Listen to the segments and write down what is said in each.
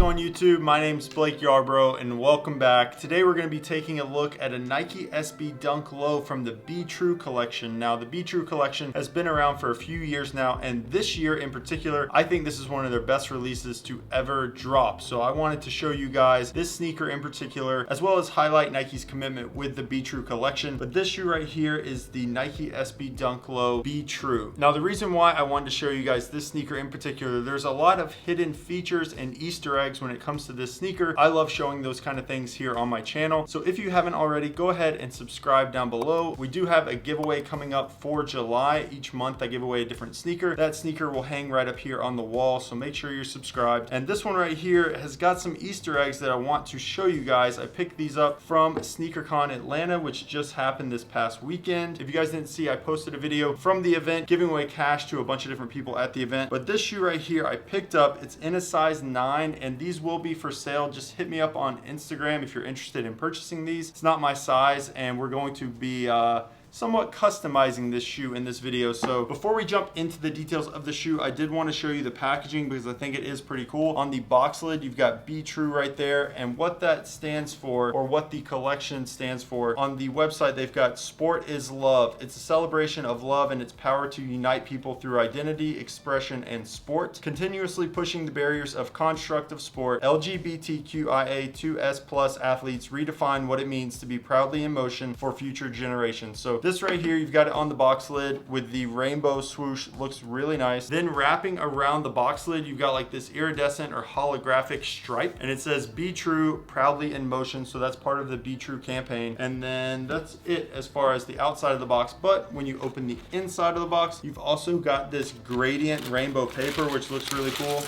going, YouTube? My name's Blake Yarbrough and welcome back. Today we're going to be taking a look at a Nike SB Dunk Low from the Be True collection. Now the Be True collection has been around for a few years now, and this year in particular I think this is one of their best releases to ever drop. So I wanted to show you guys this sneaker in particular, as well as highlight Nike's commitment with the Be True collection. But this shoe right here is the Nike SB Dunk Low Be True. Now the reason why I wanted to show you guys this sneaker in particular, there's a lot of hidden features and Easter eggs when it comes to this sneaker. I love showing those kind of things here on my channel. So if you haven't already, go ahead and subscribe down below. We do have a giveaway coming up for July. Each month I give away a different sneaker. That sneaker will hang right up here on the wall, so make sure you're subscribed. And this one right here has got some Easter eggs that I want to show you guys. I picked these up from SneakerCon Atlanta, which just happened this past weekend. If you guys didn't see, I posted a video from the event giving away cash to a bunch of different people at the event. But this shoe right here I picked up. It's in a size 9, and these will be for sale. Just hit me up on Instagram if you're interested in purchasing these. It's not my size, and we're going to be somewhat customizing this shoe in this video. So before we jump into the details of the shoe, I did want to show you the packaging because I think it is pretty cool. On the box lid, you've got Be True right there, and what that stands for, or what the collection stands for. On the website, they've got Sport is Love. It's a celebration of love and its power to unite people through identity, expression, and sport, continuously pushing the barriers of constructive sport. LGBTQIA2S+ athletes redefine what it means to be proudly in motion for future generations. So this right here, you've got it on the box lid with the rainbow swoosh. Looks really nice. Then wrapping around the box lid, you've got like this iridescent or holographic stripe, and it says Be True, proudly in motion. So that's part of the Be True campaign. And then that's it as far as the outside of the box. But when you open the inside of the box, you've also got this gradient rainbow paper, which looks really cool.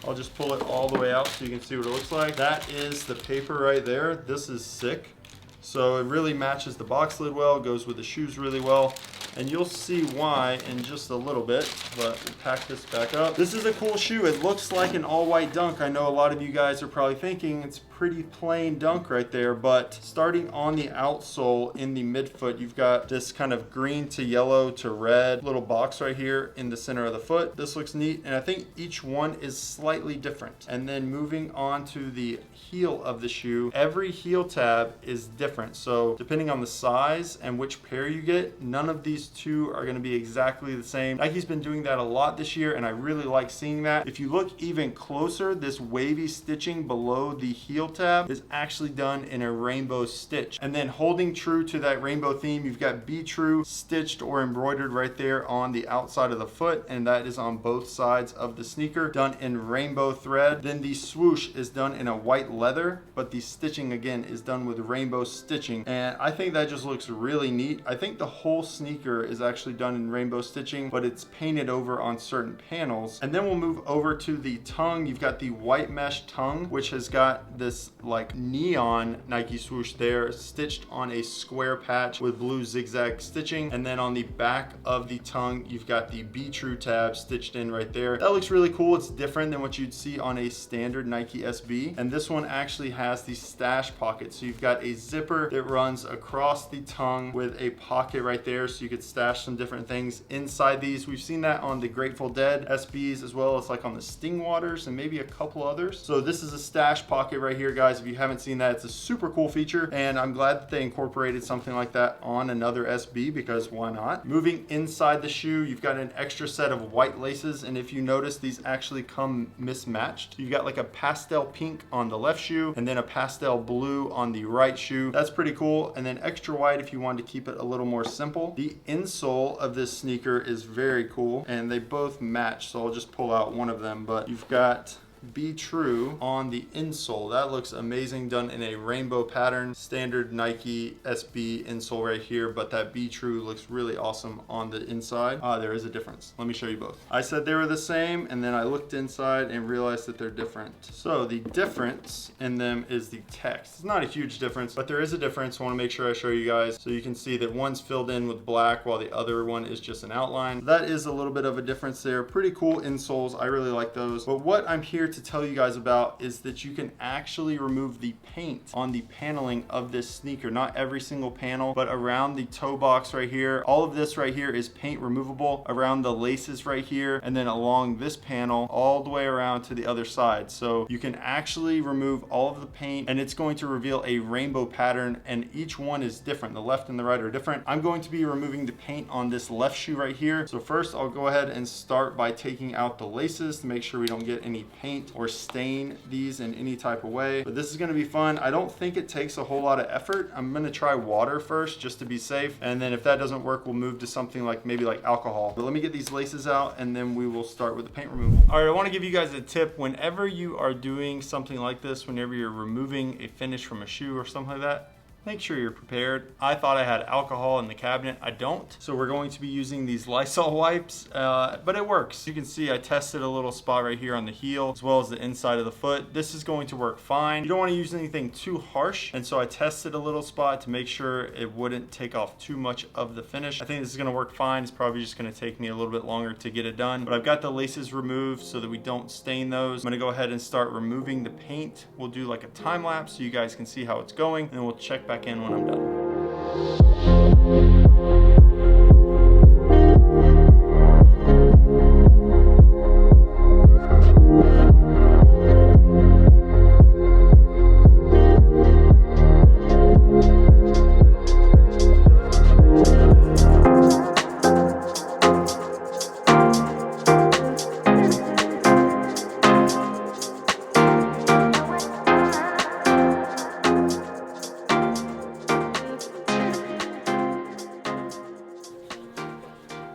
I'll just pull it all the way out so you can see what it looks like. That is the paper right there. This is sick. So it really matches the box lid well, goes with the shoes really well, and you'll see why in just a little bit. But we'll pack this back up. This is a cool shoe. It looks like an all-white Dunk. I know a lot of you guys are probably thinking it's pretty plain Dunk right there, but starting on the outsole in the midfoot, you've got this kind of green to yellow to red little box right here in the center of the foot. This looks neat, and I think each one is slightly different. And then moving on to the heel of the shoe, every heel tab is different. So depending on the size and which pair you get, none of these two are going to be exactly the same. Nike's been doing that a lot this year, and I really like seeing that. If you look even closer, this wavy stitching below the heel tab is actually done in a rainbow stitch. And then holding true to that rainbow theme, you've got Be True stitched or embroidered right there on the outside of the foot, and that is on both sides of the sneaker, done in rainbow thread. Then the swoosh is done in a white leather, but the stitching again is done with rainbow stitching, and I think that just looks really neat. I think the whole sneaker is actually done in rainbow stitching, but it's painted over on certain panels. And then we'll move over to the tongue. You've got the white mesh tongue, which has got this like neon Nike swoosh there, stitched on a square patch with blue zigzag stitching. And then on the back of the tongue, you've got the Be True tab stitched in right there. That looks really cool. It's different than what you'd see on a standard Nike SB. And this one actually has the stash pocket. So you've got a zipper that runs across the tongue with a pocket right there, so you could stash some different things inside these. We've seen that on the Grateful Dead SBs, as well as like on the Sting Waters and maybe a couple others. So this is a stash pocket right here, guys. If you haven't seen that, it's a super cool feature, and I'm glad that they incorporated something like that on another SB, because why not? Moving inside the shoe, you've got an extra set of white laces, and if you notice, these actually come mismatched. You've got like a pastel pink on the left shoe and then a pastel blue on the right shoe. That's pretty cool. And then extra white if you want to keep it a little more simple. The insole of this sneaker is very cool, and they both match, so I'll just pull out one of them. But you've got Be True on the insole. That looks amazing, done in a rainbow pattern. Standard Nike SB insole right here, but that Be True looks really awesome on the inside. There is a difference. Let me show you both. I said they were the same, and then I looked inside and realized that they're different. So the difference in them is the text. It's not a huge difference, but there is a difference. I want to make sure I show you guys so you can see that one's filled in with black while the other one is just an outline. That is a little bit of a difference there. Pretty cool insoles. I really like those. But what I'm here to to tell you guys about is that you can actually remove the paint on the paneling of this sneaker. Not every single panel, but around the toe box right here. All of this right here is paint removable around the laces right here, and then along this panel all the way around to the other side. So you can actually remove all of the paint, and it's going to reveal a rainbow pattern, and each one is different. The left and the right are different. I'm going to be removing the paint on this left shoe right here. So first I'll go ahead and start by taking out the laces to make sure we don't get any paint or stain these in any type of way. But this is going to be fun. I don't think it takes a whole lot of effort. I'm going to try water first just to be safe, and then if that doesn't work, we'll move to something like maybe like alcohol. But let me get these laces out and then we will start with the paint removal. All right, I want to give you guys a tip. Whenever you are doing something like this, whenever you're removing a finish from a shoe or something like that, make sure you're prepared. I thought I had alcohol in the cabinet. I don't. So we're going to be using these Lysol wipes, but it works. You can see I tested a little spot right here on the heel as well as the inside of the foot. This is going to work fine. You don't want to use anything too harsh, and so I tested a little spot to make sure it wouldn't take off too much of the finish. I think this is going to work fine. It's probably just going to take me a little bit longer to get it done, but I've got the laces removed so that we don't stain those. I'm going to go ahead and start removing the paint. We'll do like a time lapse so you guys can see how it's going, and then we'll check back in when I'm done.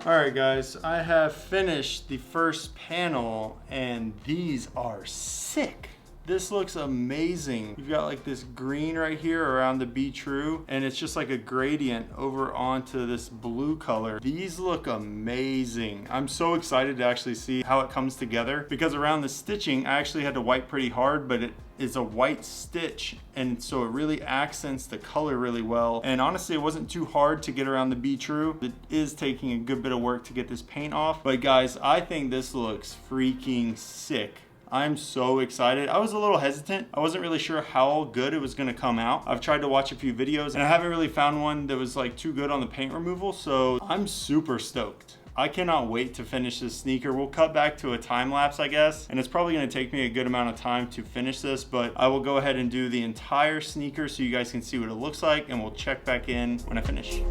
Alright guys, I have finished the first panel and these are sick. This looks amazing. You've got like this green right here around the Be True, and it's just like a gradient over onto this blue color. These look amazing. I'm so excited to actually see how it comes together, because around the stitching I actually had to wipe pretty hard, but it is a white stitch, and so it really accents the color really well. And honestly, it wasn't too hard to get around the Be True. It is taking a good bit of work to get this paint off, but guys, I think this looks freaking sick. I'm so excited. I was a little hesitant. I wasn't really sure how good it was gonna come out. I've tried to watch a few videos and I haven't really found one that was like too good on the paint removal, so I'm super stoked. I cannot wait to finish this sneaker. We'll cut back to a time lapse, I guess, and it's probably gonna take me a good amount of time to finish this, but I will go ahead and do the entire sneaker so you guys can see what it looks like, and we'll check back in when I finish.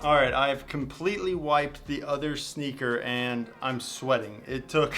Alright, I've completely wiped the other sneaker and I'm sweating. It took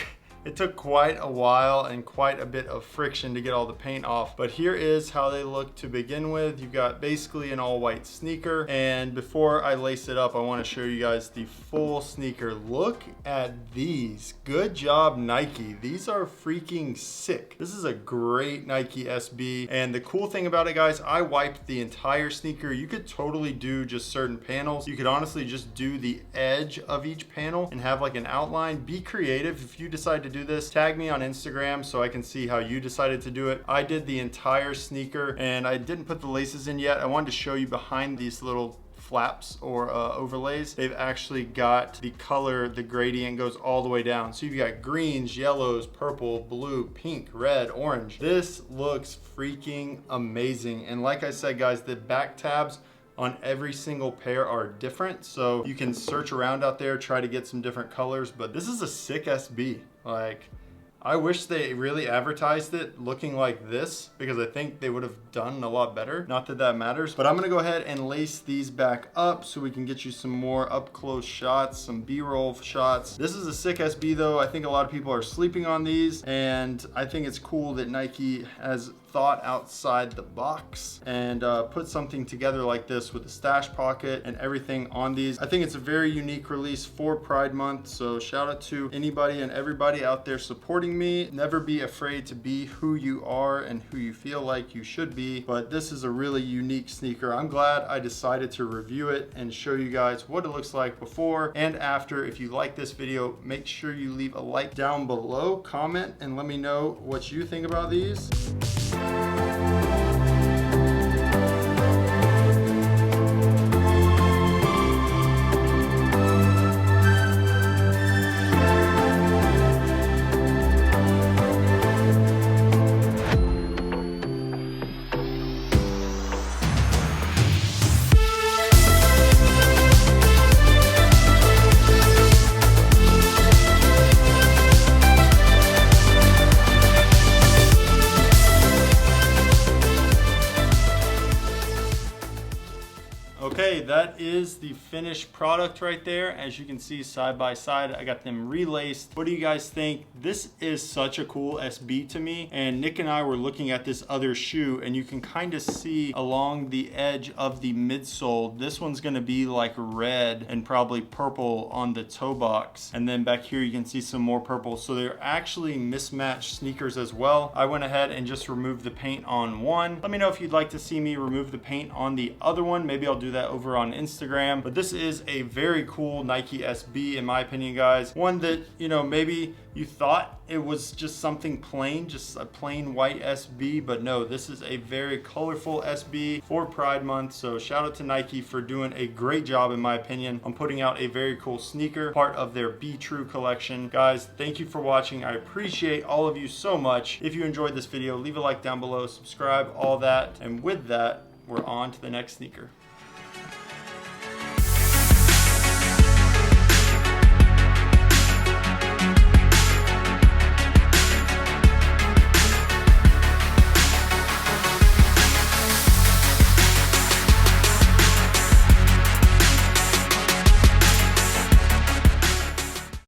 quite a while and quite a bit of friction to get all the paint off, but here is how they look to begin with. You've got basically an all white sneaker, and before I lace it up, I want to show you guys the full sneaker. Look at these. Good job, Nike. These are freaking sick. This is a great Nike SB, and the cool thing about it, guys, I wiped the entire sneaker. You could totally do just certain panels. You could honestly just do the edge of each panel and have like an outline. Be creative. If you decide to do this, tag me on Instagram so I can see how you decided to do it. I did the entire sneaker and I didn't put the laces in yet. I wanted to show you behind these little flaps or overlays. They've actually got the color, the gradient goes all the way down. So you've got greens, yellows, purple, blue, pink, red, orange. This looks freaking amazing. And like I said, guys, the back tabs on every single pair are different, so you can search around out there, try to get some different colors, but this is a sick SB. Like, I wish they really advertised it looking like this, because I think they would have done a lot better. Not that that matters, but I'm gonna go ahead and lace these back up so we can get you some more up close shots, some B-roll shots. This is a sick SB though. I think a lot of people are sleeping on these, and I think it's cool that Nike has thought outside the box and put something together like this with a stash pocket and everything on these. I think it's a very unique release for Pride Month, so shout out to anybody and everybody out there supporting me. Never be afraid to be who you are and who you feel like you should be, but this is a really unique sneaker. I'm glad I decided to review it and show you guys what it looks like before and after. If you like this video, make sure you leave a like down below, comment, and let me know what you think about these. Okay, that is the finished product right there. As you can see side by side, I got them relaced. What do you guys think? This is such a cool SB to me. And Nick and I were looking at this other shoe, and you can kind of see along the edge of the midsole, this one's gonna be like red and probably purple on the toe box. And then back here, you can see some more purple. So they're actually mismatched sneakers as well. I went ahead and just removed the paint on one. Let me know if you'd like to see me remove the paint on the other one. Maybe I'll do that over on Instagram. But this is a very cool Nike SB in my opinion, guys. One that, you know, maybe you thought it was just something plain, just a plain white SB, but no, this is a very colorful SB for Pride Month. So shout out to Nike for doing a great job in my opinion on putting out a very cool sneaker, part of their Be True collection. Guys, thank you for watching. I appreciate all of you so much. If you enjoyed this video, leave a like down below, subscribe, all that. And with that, we're on to the next sneaker.